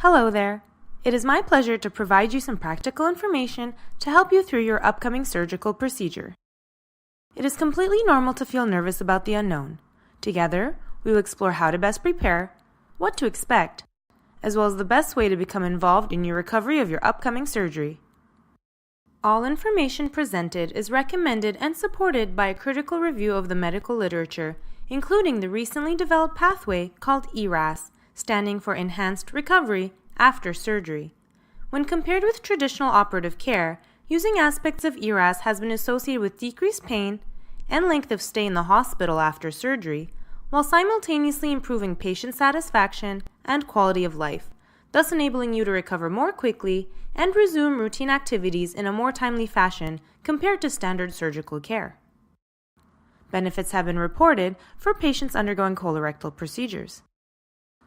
Hello there. It is my pleasure to provide you some practical information to help you through your upcoming surgical procedure. It is completely normal to feel nervous about the unknown. Together, we will explore how to best prepare, what to expect, as well as the best way to become involved in your recovery of your upcoming surgery. All information presented is recommended and supported by a critical review of the medical literature, including the recently developed pathway called ERAS, standing for Enhanced Recovery After Surgery. When compared with traditional operative care, using aspects of ERAS has been associated with decreased pain and length of stay in the hospital after surgery, while simultaneously improving patient satisfaction and quality of life, thus enabling you to recover more quickly and resume routine activities in a more timely fashion compared to standard surgical care. Benefits have been reported for patients undergoing colorectal procedures.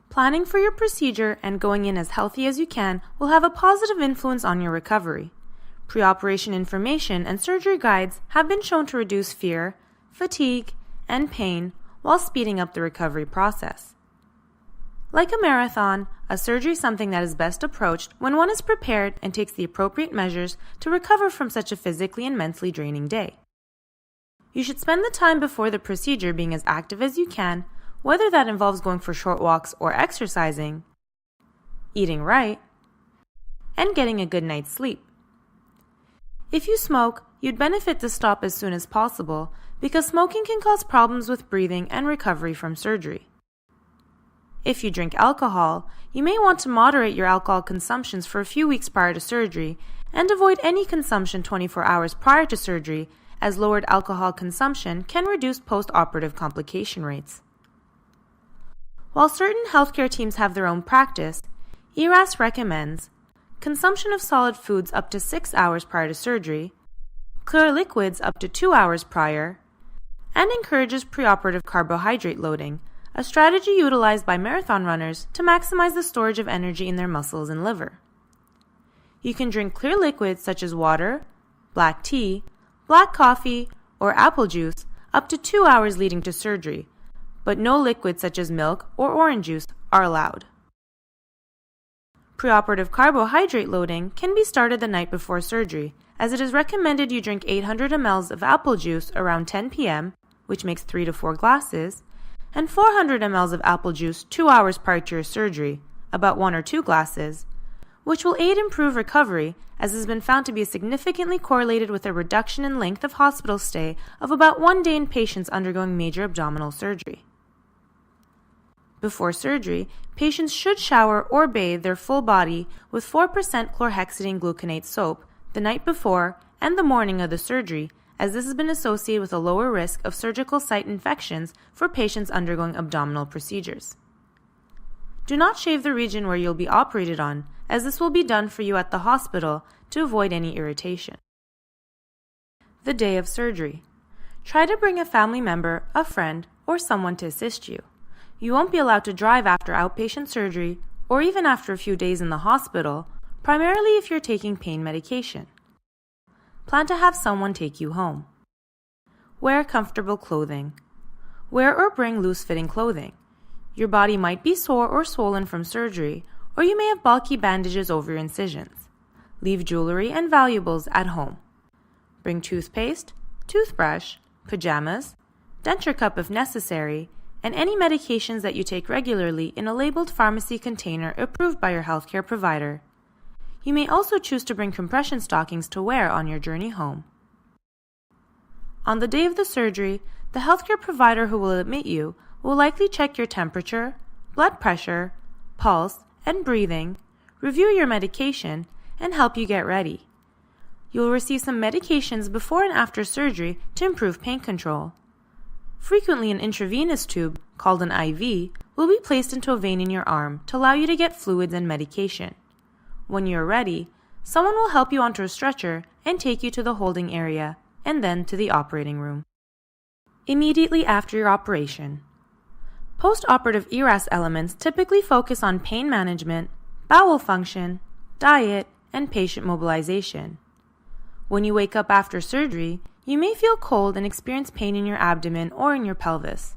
Planning for your procedure and going in as healthy as you can will have a positive influence on your recovery. Pre-operation information and surgery guides have been shown to reduce fear, fatigue, and pain while speeding up the recovery process. Like a marathon, a surgery is something that is best approached when one is prepared and takes the appropriate measures to recover from such a physically and mentally draining day. You should spend the time before the procedure being as active as you can, whether that involves going for short walks or exercising, eating right, and getting a good night's sleep. If you smoke, you'd benefit to stop as soon as possible because smoking can cause problems with breathing and recovery from surgery. If you drink alcohol, you may want to moderate your alcohol consumptions for a few weeks prior to surgery and avoid any consumption 24 hours prior to surgery, as lowered alcohol consumption can reduce post-operative complication rates. While certain healthcare teams have their own practice, ERAS recommends consumption of solid foods up to 6 hours prior to surgery, clear liquids up to 2 hours prior, and encourages preoperative carbohydrate loading, a strategy utilized by marathon runners to maximize the storage of energy in their muscles and liver. You can drink clear liquids such as water, black tea, black coffee, or apple juice up to 2 hours leading to surgery, but no liquids such as milk or orange juice are allowed. Preoperative carbohydrate loading can be started the night before surgery, as it is recommended you drink 800 ml of apple juice around 10 p.m., which makes 3 to 4 glasses, and 400 ml of apple juice 2 hours prior to your surgery, about 1 or 2 glasses, which will aid improve recovery, as has been found to be significantly correlated with a reduction in length of hospital stay of about 1 day in patients undergoing major abdominal surgery. Before surgery, patients should shower or bathe their full body with 4% chlorhexidine gluconate soap the night before and the morning of the surgery, as this has been associated with a lower risk of surgical site infections for patients undergoing abdominal procedures. Do not shave the region where you'll be operated on, as this will be done for you at the hospital to avoid any irritation. The day of surgery. Try to bring a family member, a friend, or someone to assist you. You won't be allowed to drive after outpatient surgery or even after a few days in the hospital, primarily if you're taking pain medication. Plan to have someone take you home. Wear comfortable clothing. Wear or bring loose-fitting clothing. Your body might be sore or swollen from surgery, or you may have bulky bandages over your incisions. Leave jewelry and valuables at home. Bring toothpaste, toothbrush, pajamas, denture cup if necessary, and any medications that you take regularly in a labeled pharmacy container approved by your healthcare provider. You may also choose to bring compression stockings to wear on your journey home. On the day of the surgery, the healthcare provider who will admit you will likely check your temperature, blood pressure, pulse, and breathing, review your medication, and help you get ready. You will receive some medications before and after surgery to improve pain control. Frequently, an intravenous tube, called an IV, will be placed into a vein in your arm to allow you to get fluids and medication. When you are ready, someone will help you onto a stretcher and take you to the holding area, and then to the operating room. Immediately after your operation. Post-operative ERAS elements typically focus on pain management, bowel function, diet, and patient mobilization. When you wake up after surgery, you may feel cold and experience pain in your abdomen or in your pelvis.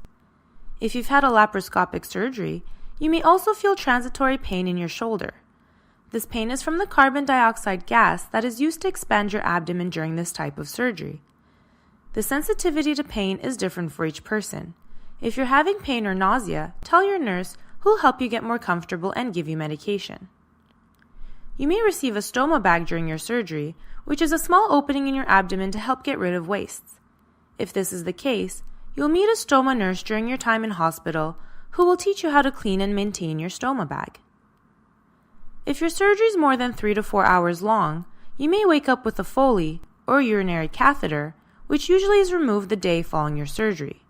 If you've had a laparoscopic surgery, you may also feel transitory pain in your shoulder. This pain is from the carbon dioxide gas that is used to expand your abdomen during this type of surgery. The sensitivity to pain is different for each person. If you're having pain or nausea, tell your nurse, who'll help you get more comfortable and give you medication. You may receive a stoma bag during your surgery, which is a small opening in your abdomen to help get rid of wastes. If this is the case, you'll meet a stoma nurse during your time in hospital who will teach you how to clean and maintain your stoma bag. If your surgery is more than 3 to 4 hours long, you may wake up with a Foley or urinary catheter, which usually is removed the day following your surgery.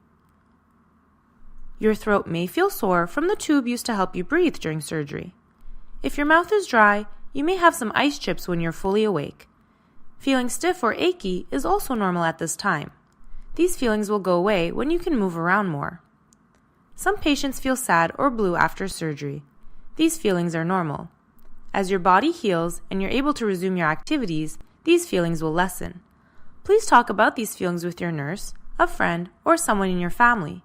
Your throat may feel sore from the tube used to help you breathe during surgery. If your mouth is dry, you may have some ice chips when you're fully awake. Feeling stiff or achy is also normal at this time. These feelings will go away when you can move around more. Some patients feel sad or blue after surgery. These feelings are normal. As your body heals and you're able to resume your activities, these feelings will lessen. Please talk about these feelings with your nurse, a friend, or someone in your family.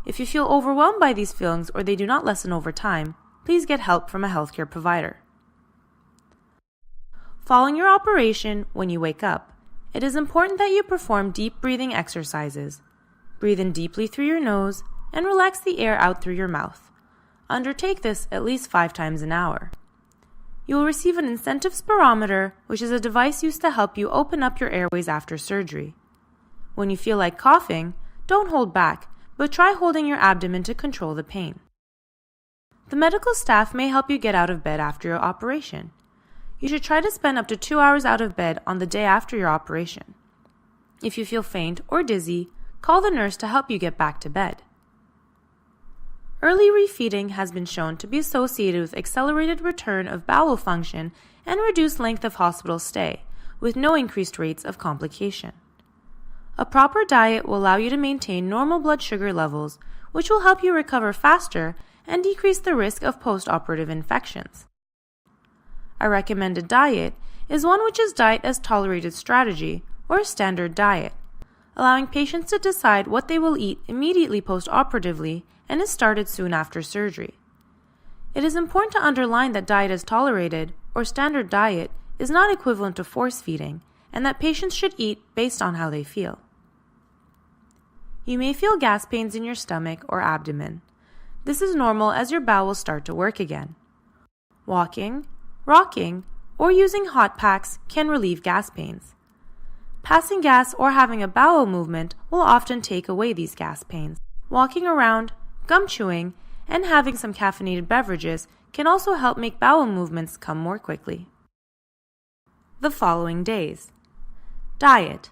If you feel overwhelmed by these feelings or they do not lessen over time, please get help from a healthcare provider. Following your operation, when you wake up, it is important that you perform deep breathing exercises. Breathe in deeply through your nose and relax the air out through your mouth. Undertake this at least 5 times an hour. You will receive an incentive spirometer, which is a device used to help you open up your airways after surgery. When you feel like coughing, don't hold back, but try holding your abdomen to control the pain. The medical staff may help you get out of bed after your operation. You should try to spend up to 2 hours out of bed on the day after your operation. If you feel faint or dizzy, call the nurse to help you get back to bed. Early refeeding has been shown to be associated with accelerated return of bowel function and reduced length of hospital stay, with no increased rates of complication. A proper diet will allow you to maintain normal blood sugar levels, which will help you recover faster and decrease the risk of post-operative infections. A recommended diet is one which is diet as tolerated strategy or a standard diet, allowing patients to decide what they will eat immediately post-operatively and is started soon after surgery. It is important to underline that diet as tolerated or standard diet is not equivalent to force feeding and that patients should eat based on how they feel. You may feel gas pains in your stomach or abdomen. This is normal as your bowels start to work again. Walking, rocking, or using hot packs can relieve gas pains. Passing gas or having a bowel movement will often take away these gas pains. Walking around, gum chewing, and having some caffeinated beverages can also help make bowel movements come more quickly. The following days. Diet.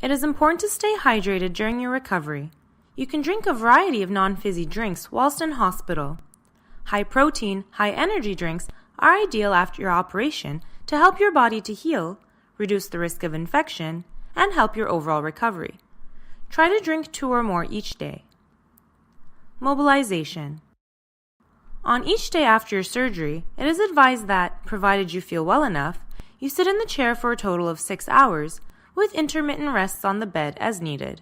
It is important to stay hydrated during your recovery. You can drink a variety of non-fizzy drinks whilst in hospital. High-protein, high-energy drinks are ideal after your operation to help your body to heal, reduce the risk of infection, and help your overall recovery. Try to drink 2 or more each day. Mobilization. On each day after your surgery, it is advised that, provided you feel well enough, you sit in the chair for a total of 6 hours, with intermittent rests on the bed as needed.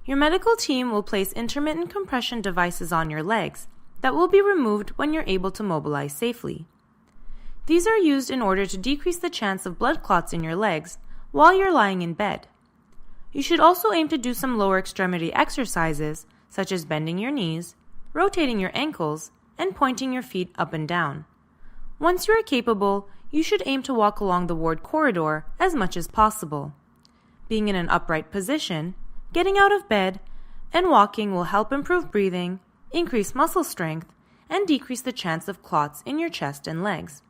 Your medical team will place intermittent compression devices on your legs that will be removed when you're able to mobilize safely. These are used in order to decrease the chance of blood clots in your legs while you're lying in bed. You should also aim to do some lower extremity exercises, such as bending your knees, rotating your ankles, and pointing your feet up and down. Once you are capable, you should aim to walk along the ward corridor as much as possible. Being in an upright position, getting out of bed, and walking will help improve breathing, increase muscle strength, and decrease the chance of clots in your chest and legs.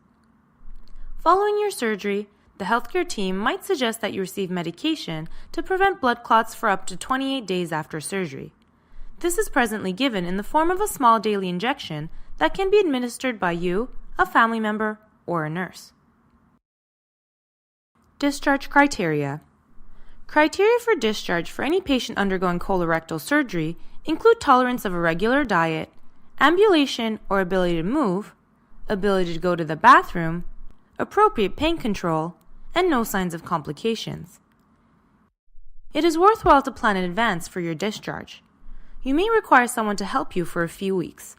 Following your surgery, the healthcare team might suggest that you receive medication to prevent blood clots for up to 28 days after surgery. This is presently given in the form of a small daily injection that can be administered by you, a family member, or a nurse. Discharge criteria. Criteria for discharge for any patient undergoing colorectal surgery include tolerance of a regular diet, ambulation or ability to move, ability to go to the bathroom, appropriate pain control, and no signs of complications. It is worthwhile to plan in advance for your discharge. You may require someone to help you for a few weeks.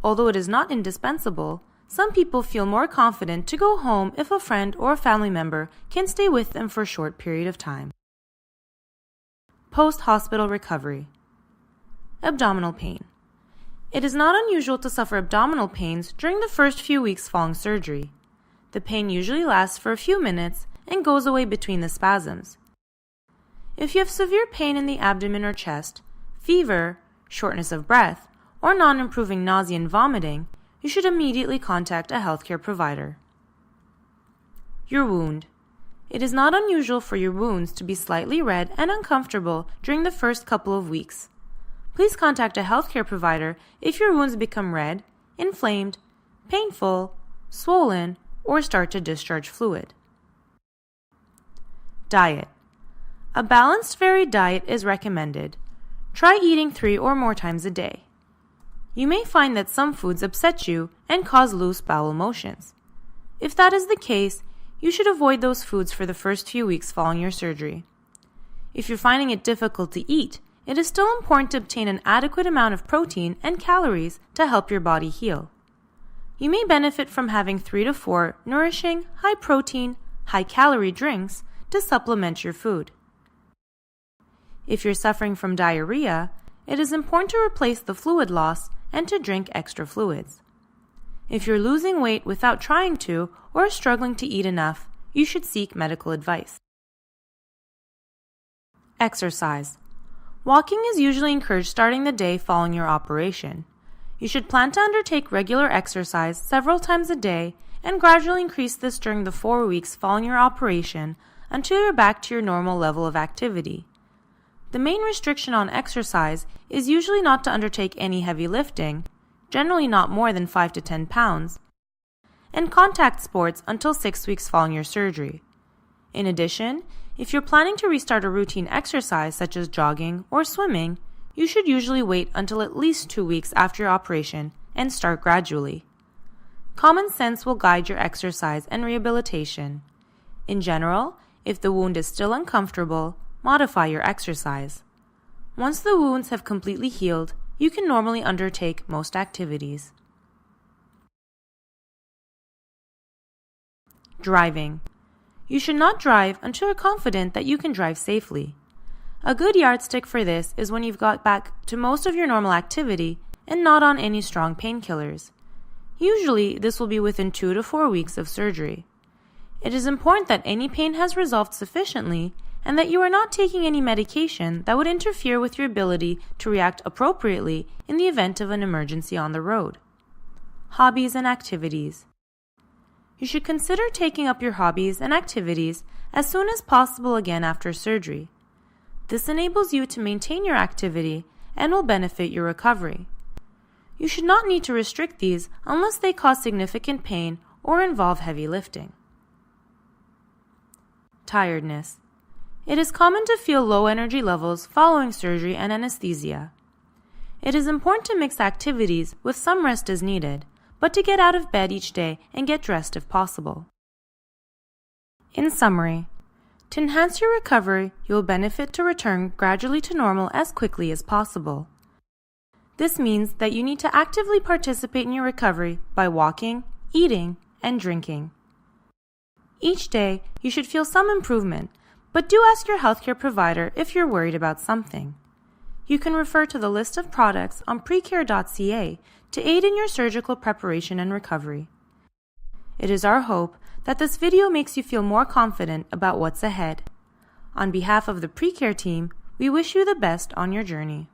Although it is not indispensable, Some people feel more confident to go home if a friend or a family member can stay with them for a short period of time. Post-hospital recovery. Abdominal pain. It is not unusual to suffer abdominal pains during the first few weeks following surgery. The pain usually lasts for a few minutes and goes away between the spasms. If you have severe pain in the abdomen or chest, fever, shortness of breath, or non-improving nausea and vomiting, you should immediately contact a healthcare provider. Your wound. It is not unusual for your wounds to be slightly red and uncomfortable during the first couple of weeks. Please contact a healthcare provider if your wounds become red, inflamed, painful, swollen, or start to discharge fluid. Diet. A balanced, varied diet is recommended. Try eating 3 or more times a day. You may find that some foods upset you and cause loose bowel motions. If that is the case, you should avoid those foods for the first few weeks following your surgery. If you're finding it difficult to eat, it is still important to obtain an adequate amount of protein and calories to help your body heal. You may benefit from having 3 to 4 nourishing, high-protein, high-calorie drinks to supplement your food. If you're suffering from diarrhea, it is important to replace the fluid loss and to drink extra fluids. If you're losing weight without trying to or are struggling to eat enough, you should seek medical advice. Exercise. Walking is usually encouraged starting the day following your operation. You should plan to undertake regular exercise several times a day and gradually increase this during the 4 weeks following your operation until you're back to your normal level of activity. The main restriction on exercise is usually not to undertake any heavy lifting, generally not more than 5 to 10 pounds, and contact sports until 6 weeks following your surgery. In addition, if you're planning to restart a routine exercise such as jogging or swimming, you should usually wait until at least 2 weeks after your operation and start gradually. Common sense will guide your exercise and rehabilitation. In general, if the wound is still uncomfortable, modify your exercise. Once the wounds have completely healed, you can normally undertake most activities. Driving. You should not drive until you're confident that you can drive safely. A good yardstick for this is when you've got back to most of your normal activity and not on any strong painkillers. Usually, this will be within 2 to 4 weeks of surgery. It is important that any pain has resolved sufficiently and that you are not taking any medication that would interfere with your ability to react appropriately in the event of an emergency on the road. Hobbies and activities. You should consider taking up your hobbies and activities as soon as possible again after surgery. This enables you to maintain your activity and will benefit your recovery. You should not need to restrict these unless they cause significant pain or involve heavy lifting. Tiredness. It is common to feel low energy levels following surgery and anesthesia. It is important to mix activities with some rest as needed, but to get out of bed each day and get dressed if possible. In summary, to enhance your recovery, you will benefit to return gradually to normal as quickly as possible. This means that you need to actively participate in your recovery by walking, eating, and drinking. Each day, you should feel some improvement, but do ask your healthcare provider if you're worried about something. You can refer to the list of products on precare.ca to aid in your surgical preparation and recovery. It is our hope that this video makes you feel more confident about what's ahead. On behalf of the Precare team, we wish you the best on your journey.